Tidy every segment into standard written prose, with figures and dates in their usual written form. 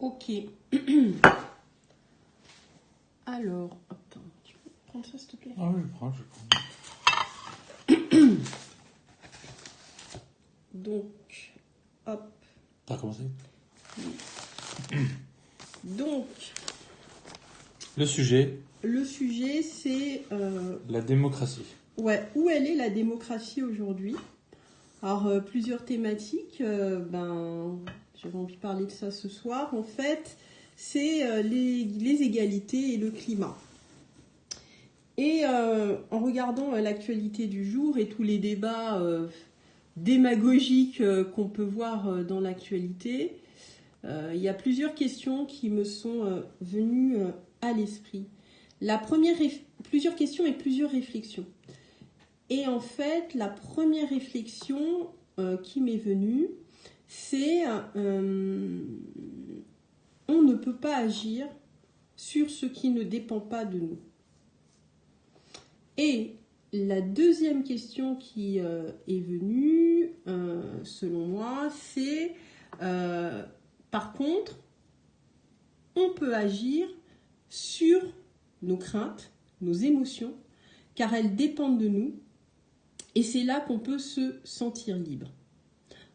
Ok. Alors, attends, tu peux prendre ça s'il te plaît? Ah oui, je prends. Donc, hop. T'as commencé? Donc, le sujet, c'est... la démocratie. Ouais, où elle est la démocratie aujourd'hui? Alors, plusieurs thématiques. J'avais envie de parler de ça ce soir. En fait, c'est les égalités et le climat. Et en regardant l'actualité du jour et tous les débats démagogiques qu'on peut voir dans l'actualité, il y a plusieurs questions qui me sont venues à l'esprit. Plusieurs questions et plusieurs réflexions. Et en fait, la première réflexion qui m'est venue, c'est on ne peut pas agir sur ce qui ne dépend pas de nous. Et la deuxième question qui est venue, selon moi, c'est par contre, on peut agir sur nos craintes, nos émotions, car elles dépendent de nous. Et c'est là qu'on peut se sentir libre.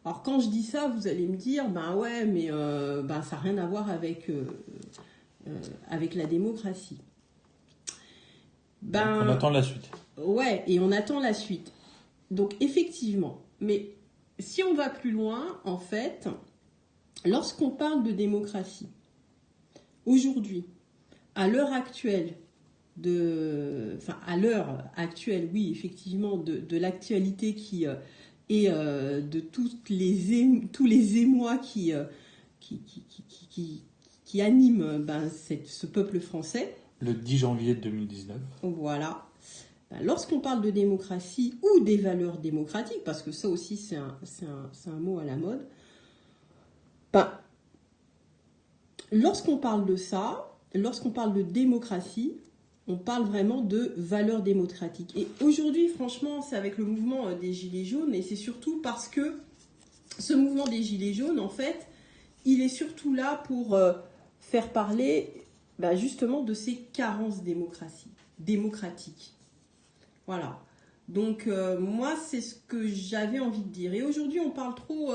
Alors quand je dis ça, vous allez me dire, ben ouais, mais ça n'a rien à voir avec la démocratie. On attend la suite. Ouais, et on attend la suite. Donc effectivement, mais si on va plus loin, en fait, lorsqu'on parle de démocratie, aujourd'hui, à l'heure actuelle, oui, effectivement, de l'actualité qui et de tous les émois qui animent ce peuple français. Le 10 janvier 2019. Voilà. Lorsqu'on parle de démocratie ou des valeurs démocratiques, parce que ça aussi c'est un mot à la mode, lorsqu'on parle de ça, lorsqu'on parle de démocratie, on parle vraiment de valeurs démocratiques. Et aujourd'hui, franchement, c'est avec le mouvement des Gilets jaunes, et c'est surtout parce que ce mouvement des Gilets jaunes, en fait, il est surtout là pour faire parler justement de ces carences démocratiques. Voilà. Donc, moi, c'est ce que j'avais envie de dire. Et aujourd'hui, on parle trop...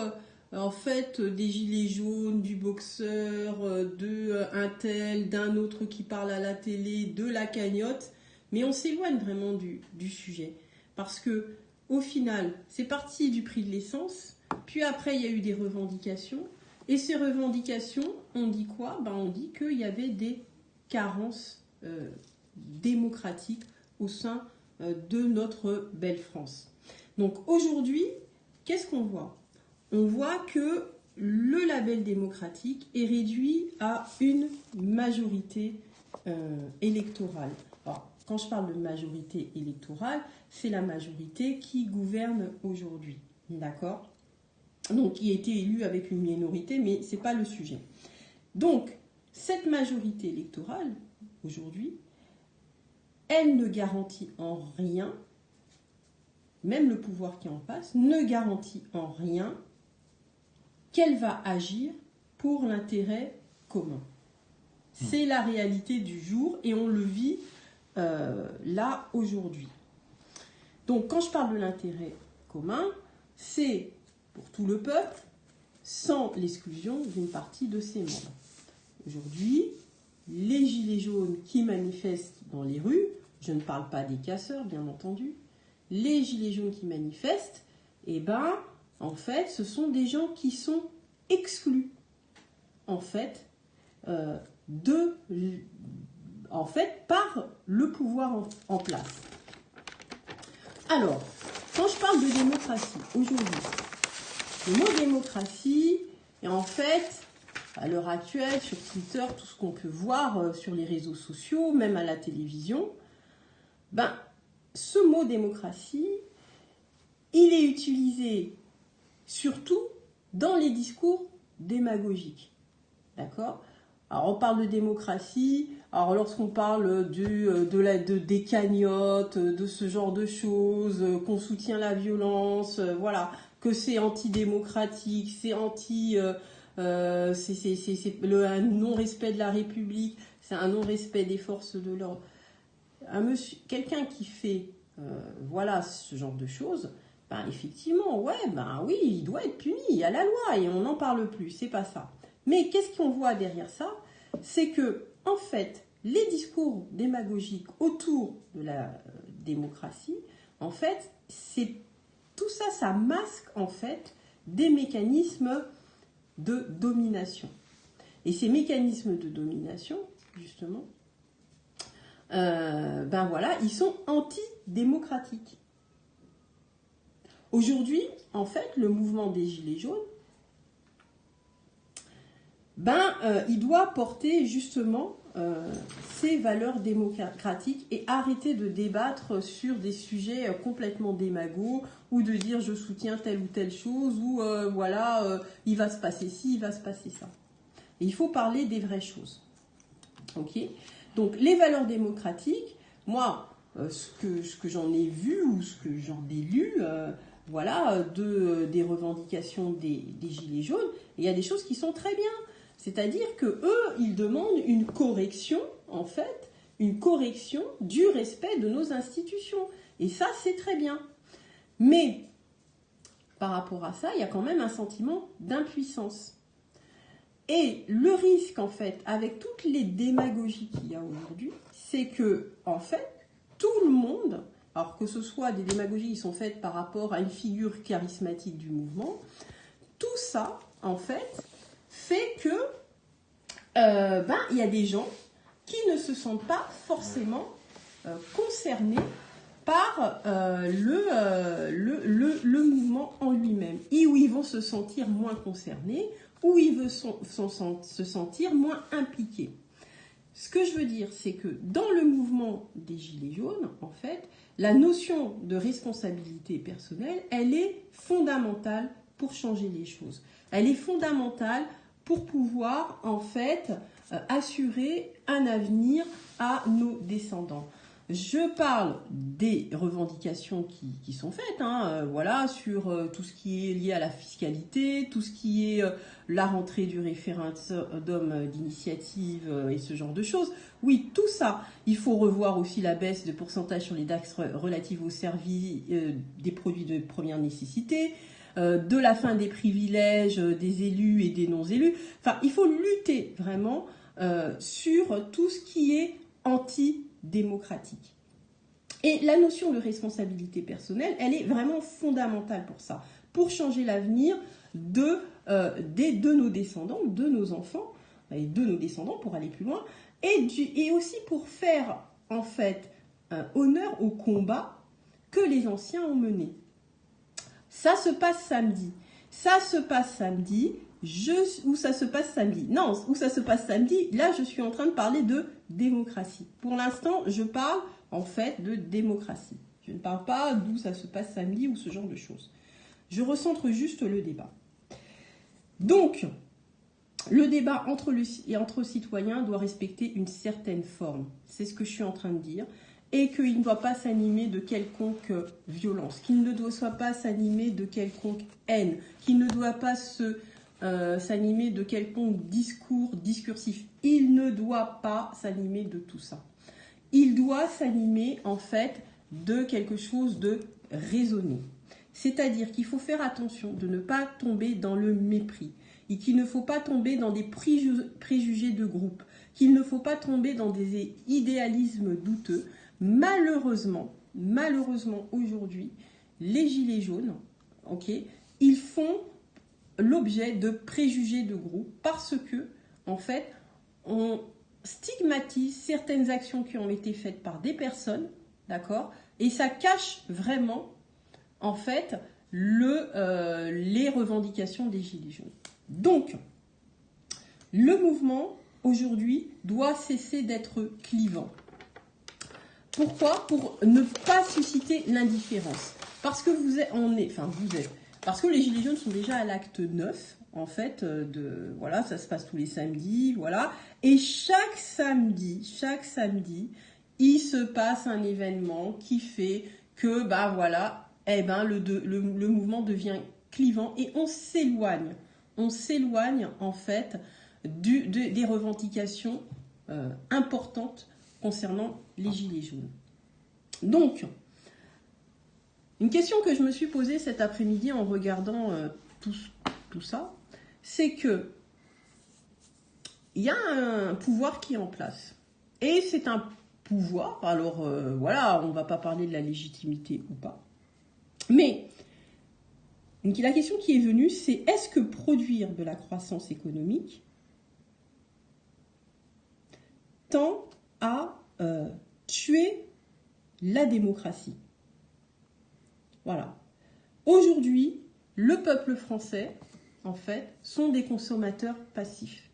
en fait, des gilets jaunes, du boxeur, un tel, d'un autre qui parle à la télé, de la cagnotte, mais on s'éloigne vraiment du sujet. Parce que, au final, c'est parti du prix de l'essence, puis après, il y a eu des revendications, et ces revendications, on dit quoi? On dit qu'il y avait des carences démocratiques au sein de notre belle France. Donc aujourd'hui, qu'est-ce qu'on voit? On voit que le label démocratique est réduit à une majorité électorale. Alors, quand je parle de majorité électorale, c'est la majorité qui gouverne aujourd'hui. D'accord? Donc, qui a été élue avec une minorité, mais ce n'est pas le sujet. Donc, cette majorité électorale, aujourd'hui, elle ne garantit en rien, même le pouvoir qui est en place, ne garantit en rien qu'elle va agir pour l'intérêt commun. C'est la réalité du jour et on le vit là aujourd'hui. Donc quand je parle de l'intérêt commun, c'est pour tout le peuple sans l'exclusion d'une partie de ses membres. Aujourd'hui, les gilets jaunes qui manifestent dans les rues, je ne parle pas des casseurs bien entendu, les gilets jaunes qui manifestent, en fait, ce sont des gens qui sont exclus, en fait, par le pouvoir en place. Alors, quand je parle de démocratie, aujourd'hui, le mot démocratie, et en fait, à l'heure actuelle, sur Twitter, tout ce qu'on peut voir sur les réseaux sociaux, même à la télévision, ce mot démocratie, il est utilisé surtout dans les discours démagogiques. D'accord? Alors, on parle de démocratie, alors lorsqu'on parle des cagnottes, de ce genre de choses, qu'on soutient la violence, voilà, que c'est antidémocratique, c'est c'est un non-respect de la République, c'est un non-respect des forces de l'ordre. Quelqu'un qui fait voilà ce genre de choses, ben effectivement, ouais, ben oui, il doit être puni, il y a la loi et on n'en parle plus, c'est pas ça. Mais qu'est-ce qu'on voit derrière ça? C'est que, en fait, les discours démagogiques autour de la démocratie, en fait, tout ça, ça masque en fait des mécanismes de domination. Et ces mécanismes de domination, justement, ben voilà, ils sont anti-démocratiques. Aujourd'hui, en fait, le mouvement des Gilets jaunes, il doit porter justement ces valeurs démocratiques et arrêter de débattre sur des sujets complètement démagos ou de dire je soutiens telle ou telle chose ou il va se passer ci, il va se passer ça. Et il faut parler des vraies choses. Ok ? Donc les valeurs démocratiques, moi, ce que j'en ai vu ou ce que j'en ai lu, des revendications des Gilets jaunes, il y a des choses qui sont très bien. C'est-à-dire que eux, ils demandent une correction, en fait, une correction du respect de nos institutions. Et ça, c'est très bien. Mais par rapport à ça, il y a quand même un sentiment d'impuissance. Et le risque, en fait, avec toutes les démagogies qu'il y a aujourd'hui, c'est que, en fait, tout le monde, alors que ce soit des démagogies qui sont faites par rapport à une figure charismatique du mouvement, tout ça, en fait, fait que il y a des gens qui ne se sentent pas forcément concernés par le mouvement en lui-même, et où ils vont se sentir moins concernés, où ils vont se sentir moins impliqués. Ce que je veux dire, c'est que dans le mouvement des Gilets jaunes, en fait, la notion de responsabilité personnelle, elle est fondamentale pour changer les choses. Elle est fondamentale pour pouvoir, en fait, assurer un avenir à nos descendants. Je parle des revendications qui sont faites, sur tout ce qui est lié à la fiscalité, tout ce qui est la rentrée du référendum d'initiative et ce genre de choses. Oui, tout ça. Il faut revoir aussi la baisse de pourcentage sur les taxes relatives aux services des produits de première nécessité, de la fin des privilèges des élus et des non-élus. Enfin, il faut lutter vraiment sur tout ce qui est anti-démocratique. Et la notion de responsabilité personnelle, elle est vraiment fondamentale pour ça, pour changer l'avenir de nos descendants, de nos enfants, et de nos descendants pour aller plus loin, et aussi pour faire en fait honneur au combat que les anciens ont mené. Ça se passe samedi. Où ça se passe samedi. Non, où ça se passe samedi, là je suis en train de parler de démocratie. Pour l'instant, je parle en fait de démocratie. Je ne parle pas d'où ça se passe samedi ou ce genre de choses. Je recentre juste le débat. Donc, le débat entre citoyens doit respecter une certaine forme. C'est ce que je suis en train de dire. Et qu'il ne doit pas s'animer de quelconque violence, qu'il ne doit pas s'animer de quelconque haine, qu'il ne doit pas s'animer de quelconque discursif. Il ne doit pas s'animer de tout ça. Il doit s'animer en fait de quelque chose de raisonné. C'est-à-dire qu'il faut faire attention de ne pas tomber dans le mépris et qu'il ne faut pas tomber dans des préjugés de groupe, qu'il ne faut pas tomber dans des idéalismes douteux. Malheureusement, aujourd'hui, les Gilets jaunes, ils font l'objet de préjugés de groupe parce que, en fait, on stigmatise certaines actions qui ont été faites par des personnes, d'accord, et ça cache vraiment, en fait, les revendications des Gilets jaunes. Donc, le mouvement, aujourd'hui, doit cesser d'être clivant. Pourquoi ? Pour ne pas susciter l'indifférence. Parce que parce que les Gilets jaunes sont déjà à l'acte 9, en fait, ça se passe tous les samedis, voilà. Et chaque samedi, il se passe un événement qui fait que, le mouvement devient clivant et on s'éloigne on s'éloigne en fait des revendications importantes concernant les Gilets jaunes. Donc, une question que je me suis posée cet après-midi en regardant tout ça, c'est que il y a un pouvoir qui est en place. Et c'est un pouvoir, alors voilà, on ne va pas parler de la légitimité ou pas. Mais la question qui est venue, c'est est-ce que produire de la croissance économique tend à tuer la démocratie? Voilà. Aujourd'hui, le peuple français, en fait, sont des consommateurs passifs.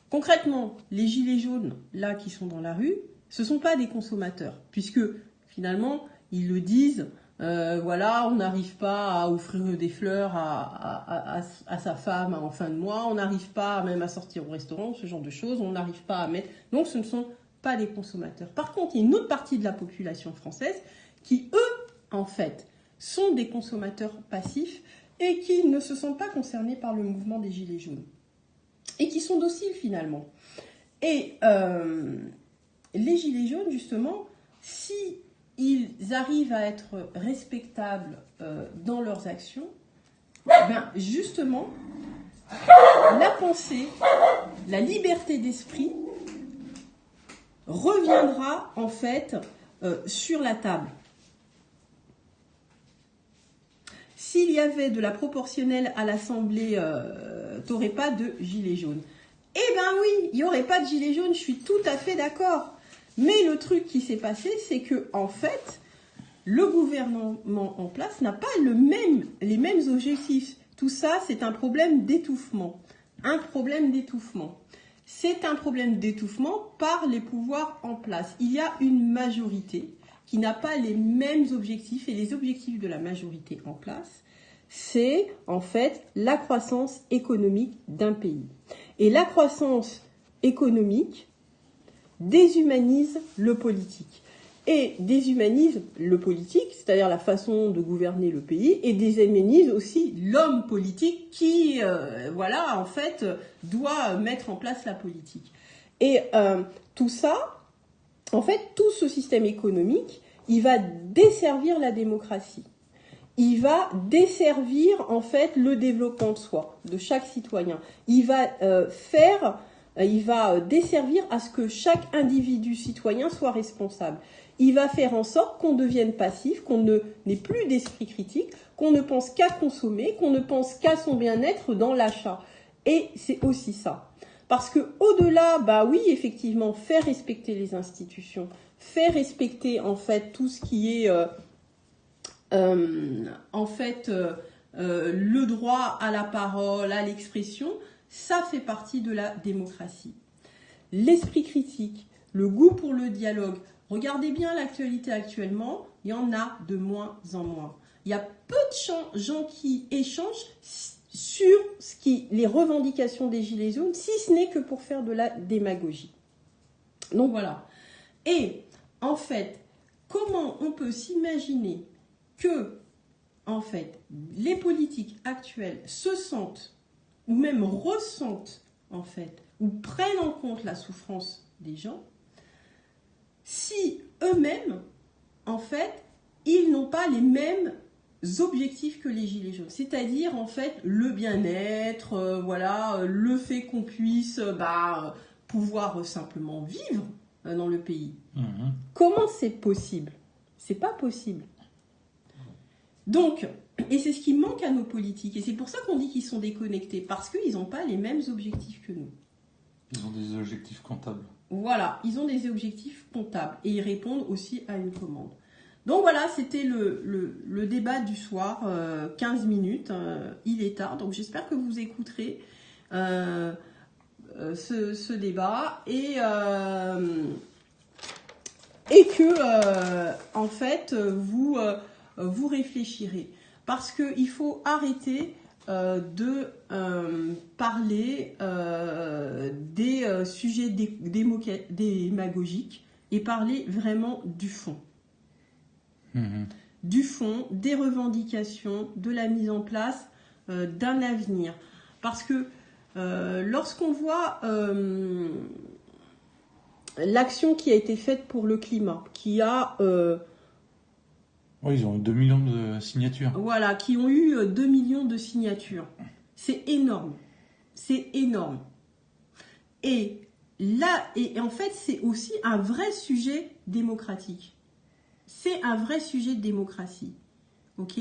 Concrètement, les gilets jaunes, là, qui sont dans la rue, ce ne sont pas des consommateurs, puisque, finalement, ils le disent, voilà, on n'arrive pas à offrir des fleurs à sa femme en fin de mois, on n'arrive pas même à sortir au restaurant, ce genre de choses, on n'arrive pas à mettre... Donc, ce ne sont pas des consommateurs. Par contre, il y a une autre partie de la population française qui, eux, en fait, sont des consommateurs passifs et qui ne se sentent pas concernés par le mouvement des gilets jaunes. Et qui sont dociles finalement. Et les gilets jaunes, justement, si ils arrivent à être respectables dans leurs actions, ben justement, la pensée, la liberté d'esprit reviendra en fait sur la table. S'il y avait de la proportionnelle à l'Assemblée, t'aurais pas de gilets jaunes. Eh ben oui, il n'y aurait pas de gilets jaunes, je suis tout à fait d'accord. Mais le truc qui s'est passé, c'est que en fait, le gouvernement en place n'a pas les mêmes objectifs. Tout ça, c'est un problème d'étouffement. Un problème d'étouffement. C'est un problème d'étouffement par les pouvoirs en place. Il y a une majorité qui n'a pas les mêmes objectifs, et les objectifs de la majorité en place, c'est en fait la croissance économique d'un pays. Et la croissance économique déshumanise le politique. Et déshumanise le politique, c'est-à-dire la façon de gouverner le pays, et déshumanise aussi l'homme politique qui, voilà, en fait, doit mettre en place la politique. Et tout ça, en fait, tout ce système économique, il va desservir la démocratie. Il va desservir, en fait, le développement de soi, de chaque citoyen. Il va desservir à ce que chaque individu citoyen soit responsable. Il va faire en sorte qu'on devienne passif, qu'on n'ait plus d'esprit critique, qu'on ne pense qu'à consommer, qu'on ne pense qu'à son bien-être dans l'achat. Et c'est aussi ça. Parce que au-delà, bah oui, effectivement, faire respecter les institutions, faire respecter en fait tout ce qui est le droit à la parole, à l'expression, ça fait partie de la démocratie. L'esprit critique, le goût pour le dialogue. Regardez bien l'actualité actuellement, il y en a de moins en moins. Il y a peu de gens qui échangent sur les revendications des Gilets jaunes, si ce n'est que pour faire de la démagogie. Donc voilà. Et en fait, comment on peut s'imaginer que, en fait, les politiques actuelles se sentent, ou même ressentent, en fait, ou prennent en compte la souffrance des gens, si eux-mêmes, en fait, ils n'ont pas les mêmes objectifs que les Gilets jaunes, c'est-à-dire en fait le bien-être, voilà, le fait qu'on puisse pouvoir simplement vivre dans le pays. Comment c'est possible? C'est pas possible. Donc, et c'est ce qui manque à nos politiques, et c'est pour ça qu'on dit qu'ils sont déconnectés, parce qu'ils n'ont pas les mêmes objectifs que nous. Ils ont des objectifs comptables. Voilà, ils ont des objectifs comptables, et ils répondent aussi à une commande. Donc voilà, c'était le débat du soir, 15 minutes, il est tard, donc j'espère que vous écouterez ce débat et que en fait vous réfléchirez, parce qu'il faut arrêter de parler des sujets démagogiques et parler vraiment du fond. Du fond, des revendications, de la mise en place d'un avenir. Parce que lorsqu'on voit l'action qui a été faite pour le climat, qui a... Oui, ils ont 2 millions de signatures. Voilà, qui ont eu 2 millions de signatures. C'est énorme. C'est énorme. Et là, et en fait, c'est aussi un vrai sujet démocratique. C'est un vrai sujet de démocratie. Ok ?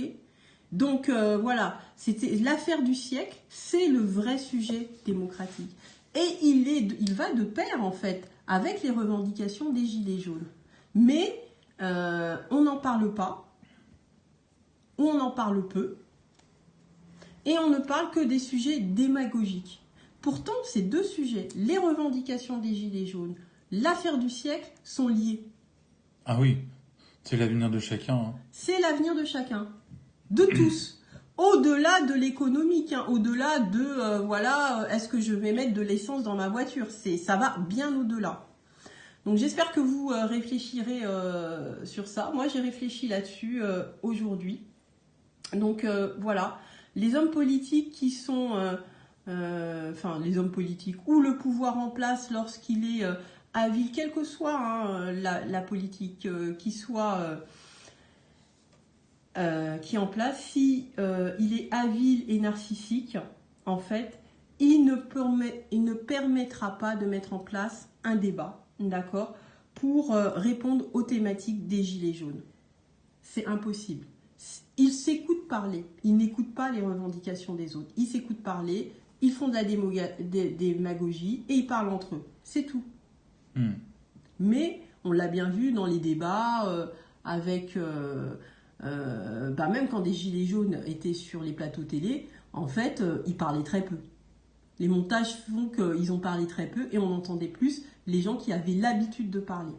Donc voilà, c'était l'affaire du siècle, c'est le vrai sujet démocratique. Et il va de pair en fait avec les revendications des Gilets jaunes. Mais on n'en parle pas, ou on en parle peu, et on ne parle que des sujets démagogiques. Pourtant, ces deux sujets, les revendications des Gilets jaunes, l'affaire du siècle, sont liés. Ah oui, c'est l'avenir de chacun. Hein. C'est l'avenir de chacun, de tous. Au-delà de l'économique, hein, au-delà de, voilà, est-ce que je vais mettre de l'essence dans ma voiture ? Ça va bien au-delà. Donc j'espère que vous réfléchirez sur ça. Moi, j'ai réfléchi là-dessus aujourd'hui. Donc voilà, les hommes politiques qui sont... les hommes politiques ou le pouvoir en place lorsqu'il est avile, quelle que soit la politique qui soit qui est en place, si il est avile et narcissique, en fait, il ne permettra pas de mettre en place un débat, d'accord, pour répondre aux thématiques des Gilets jaunes. C'est impossible. Ils s'écoutent parler, ils n'écoutent pas les revendications des autres. Ils s'écoutent parler, ils font de la démagogie et ils parlent entre eux. C'est tout. Mais on l'a bien vu dans les débats avec... même quand des Gilets jaunes étaient sur les plateaux télé, en fait, ils parlaient très peu. Les montages font qu'ils ont parlé très peu et on entendait plus les gens qui avaient l'habitude de parler.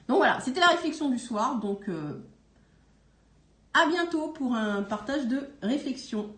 Donc voilà, c'était la réflexion du soir. Donc à bientôt pour un partage de réflexion.